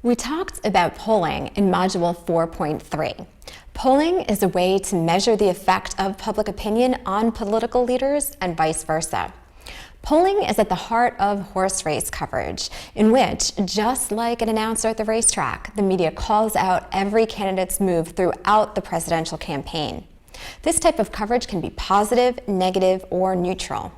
We talked about polling in Module 4.3. Polling is a way to measure the effect of public opinion on political leaders and vice versa. Polling is at the heart of horse race coverage, in which, just like an announcer at the racetrack, the media calls out every candidate's move throughout the presidential campaign. This type of coverage can be positive, negative, or neutral.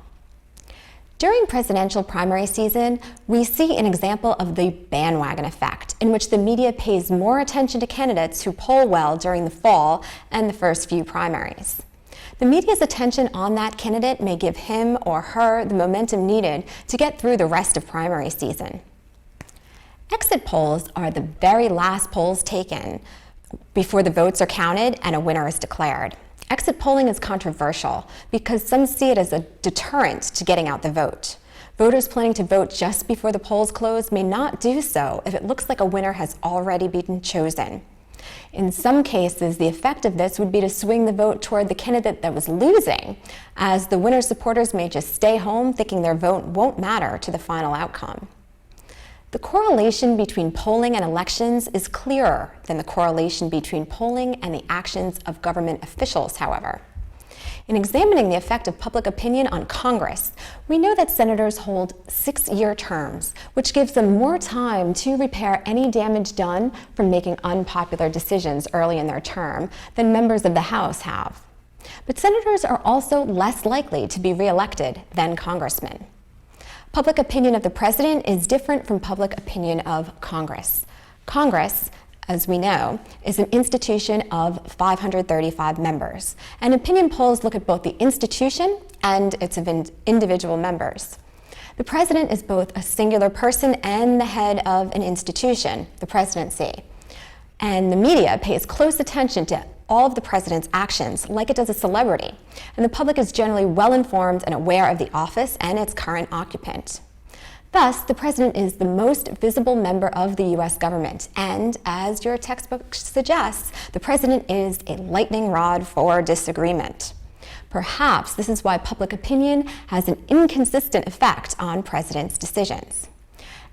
During presidential primary season, we see an example of the bandwagon effect, in which the media pays more attention to candidates who poll well during the fall and the first few primaries. The media's attention on that candidate may give him or her the momentum needed to get through the rest of primary season. Exit polls are the very last polls taken before the votes are counted and a winner is declared. Exit polling is controversial because some see it as a deterrent to getting out the vote. Voters planning to vote just before the polls close may not do so if it looks like a winner has already been chosen. In some cases, the effect of this would be to swing the vote toward the candidate that was losing, as the winner's supporters may just stay home thinking their vote won't matter to the final outcome. The correlation between polling and elections is clearer than the correlation between polling and the actions of government officials, however. In examining the effect of public opinion on Congress, we know that senators hold 6-year terms, which gives them more time to repair any damage done from making unpopular decisions early in their term than members of the House have. But senators are also less likely to be reelected than congressmen. Public opinion of the president is different from public opinion of Congress. Congress, as we know, is an institution of 535 members, and opinion polls look at both the institution and its individual members. The president is both a singular person and the head of an institution, the presidency, and the media pays close attention to all of the president's actions like it does a celebrity, and the public is generally well informed and aware of the office and its current occupant. Thus, the president is the most visible member of the U.S. government, and as your textbook suggests, the president is a lightning rod for disagreement. Perhaps this is why public opinion has an inconsistent effect on presidents' decisions.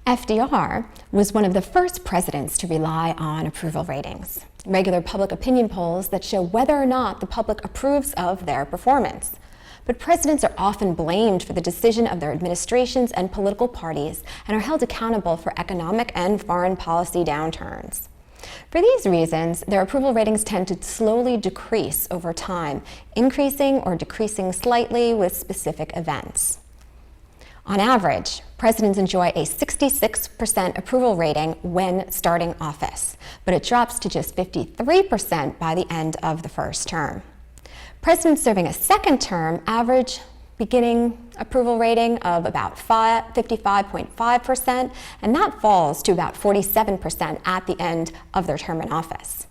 FDR was one of the first presidents to rely on approval ratings, regular public opinion polls that show whether or not the public approves of their performance. But presidents are often blamed for the decision of their administrations and political parties and are held accountable for economic and foreign policy downturns. For these reasons, their approval ratings tend to slowly decrease over time, increasing or decreasing slightly with specific events. On average, presidents enjoy a 66% approval rating when starting office, but it drops to just 53% by the end of the first term. Presidents serving a second term average beginning approval rating of about 55.5%, and that falls to about 47% at the end of their term in office.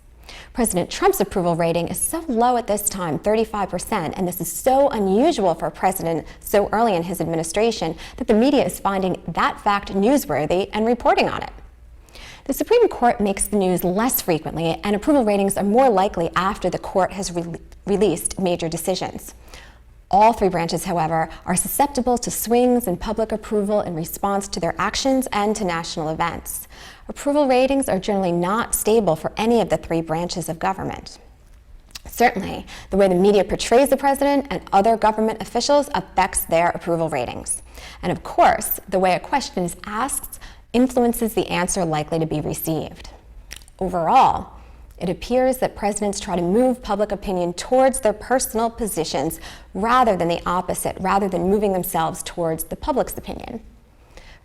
President Trump's approval rating is so low at this time, 35%, and this is so unusual for a president so early in his administration that the media is finding that fact newsworthy and reporting on it. The Supreme Court makes the news less frequently, and approval ratings are more likely after the court has released major decisions. All three branches, however, are susceptible to swings in public approval in response to their actions and to national events. Approval ratings are generally not stable for any of the three branches of government. Certainly, the way the media portrays the president and other government officials affects their approval ratings. And of course, the way a question is asked influences the answer likely to be received. Overall, it appears that presidents try to move public opinion towards their personal positions rather than the opposite, rather than moving themselves towards the public's opinion.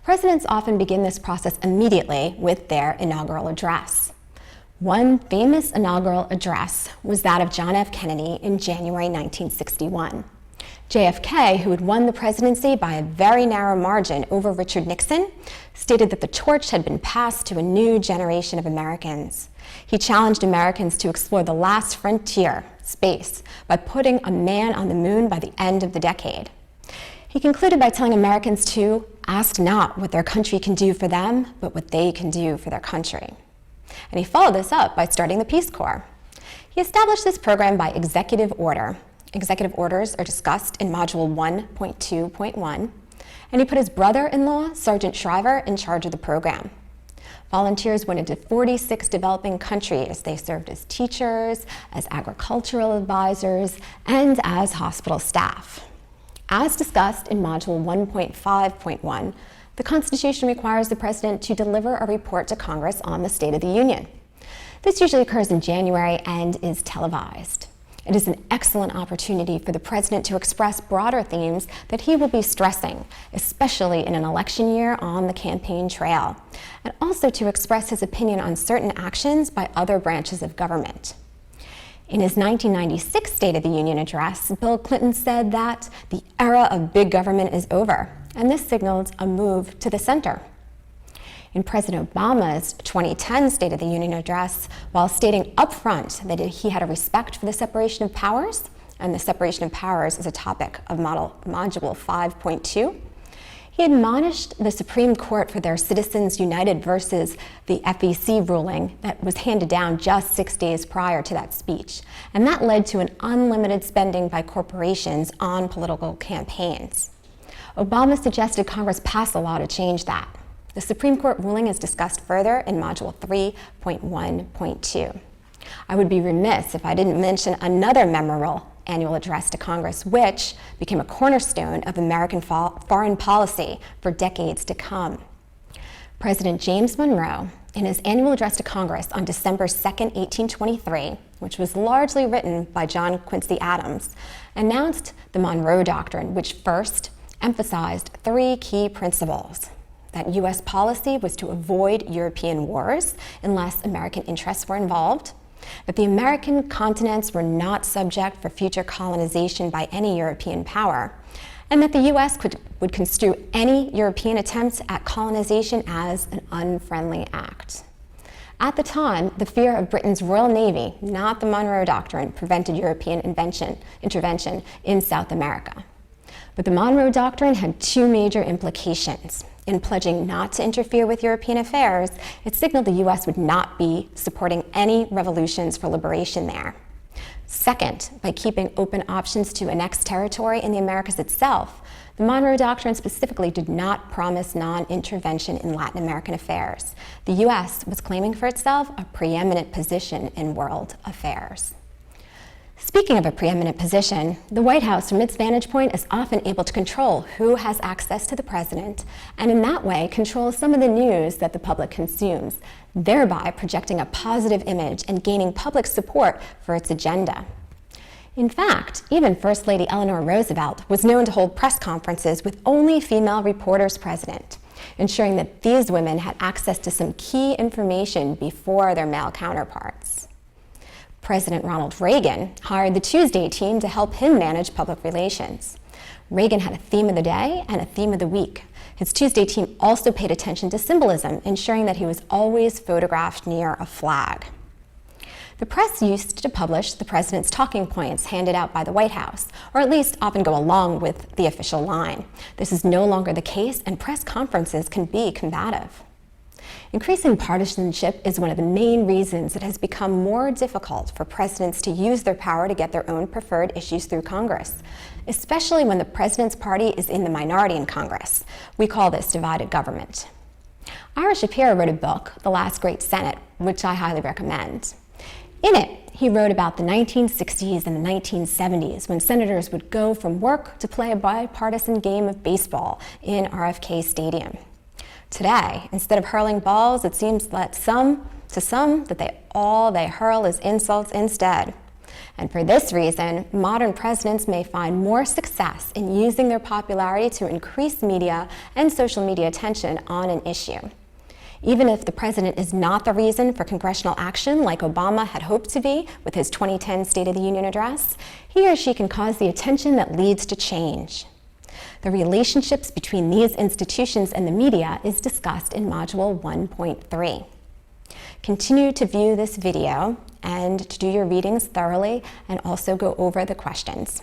Presidents often begin this process immediately with their inaugural address. One famous inaugural address was that of John F. Kennedy in January 1961. JFK, who had won the presidency by a very narrow margin over Richard Nixon, stated that the torch had been passed to a new generation of Americans. He challenged Americans to explore the last frontier, space, by putting a man on the moon by the end of the decade. He concluded by telling Americans to ask not what their country can do for them, but what they can do for their country. And he followed this up by starting the Peace Corps. He established this program by executive order. Executive orders are discussed in Module 1.2.1, and he put his brother-in-law, Sergeant Shriver, in charge of the program. Volunteers went into 46 developing countries. They served as teachers, as agricultural advisors, and as hospital staff. As discussed in Module 1.5.1, the Constitution requires the President to deliver a report to Congress on the State of the Union. This usually occurs in January and is televised. It is an excellent opportunity for the President to express broader themes that he will be stressing, especially in an election year on the campaign trail, and also to express his opinion on certain actions by other branches of government. In his 1996 State of the Union address, Bill Clinton said that the era of big government is over, and this signaled a move to the center. In President Obama's 2010 State of the Union address, while stating upfront that he had a respect for the separation of powers, and the separation of powers is a topic of Module 5.2, he admonished the Supreme Court for their Citizens United versus the FEC ruling that was handed down just 6 days prior to that speech, and that led to an unlimited spending by corporations on political campaigns. Obama suggested Congress pass a law to change that. The Supreme Court ruling is discussed further in Module 3.1.2. I would be remiss if I didn't mention another memorable annual address to Congress, which became a cornerstone of American foreign policy for decades to come. President James Monroe, in his annual address to Congress on December 2, 1823, which was largely written by John Quincy Adams, announced the Monroe Doctrine, which first emphasized 3 key principles: that U.S. policy was to avoid European wars unless American interests were involved, that the American continents were not subject for future colonization by any European power, and that the U.S. would construe any European attempts at colonization as an unfriendly act. At the time, the fear of Britain's Royal Navy, not the Monroe Doctrine, prevented European intervention in South America. But the Monroe Doctrine had 2 major implications. In pledging not to interfere with European affairs, it signaled the U.S. would not be supporting any revolutions for liberation there. Second, by keeping open options to annex territory in the Americas itself, the Monroe Doctrine specifically did not promise non-intervention in Latin American affairs. The U.S. was claiming for itself a preeminent position in world affairs. Speaking of a preeminent position, the White House, from its vantage point, is often able to control who has access to the president, and in that way control some of the news that the public consumes, thereby projecting a positive image and gaining public support for its agenda. In fact, even First Lady Eleanor Roosevelt was known to hold press conferences with only female reporters present, ensuring that these women had access to some key information before their male counterparts. President Ronald Reagan hired the Tuesday team to help him manage public relations. Reagan had a theme of the day and a theme of the week. His Tuesday team also paid attention to symbolism, ensuring that he was always photographed near a flag. The press used to publish the president's talking points handed out by the White House, or at least often go along with the official line. This is no longer the case, and press conferences can be combative. Increasing partisanship is one of the main reasons it has become more difficult for presidents to use their power to get their own preferred issues through Congress, especially when the president's party is in the minority in Congress. We call this divided government. Ira Shapiro wrote a book, The Last Great Senate, which I highly recommend. In it, he wrote about the 1960s and the 1970s when senators would go from work to play a bipartisan game of baseball in RFK Stadium. Today, instead of hurling balls, it seems that all they hurl is insults instead. And for this reason, modern presidents may find more success in using their popularity to increase media and social media attention on an issue. Even if the president is not the reason for congressional action like Obama had hoped to be with his 2010 State of the Union address, he or she can cause the attention that leads to change. The relationships between these institutions and the media is discussed in Module 1.3. Continue to view this video and to do your readings thoroughly and also go over the questions.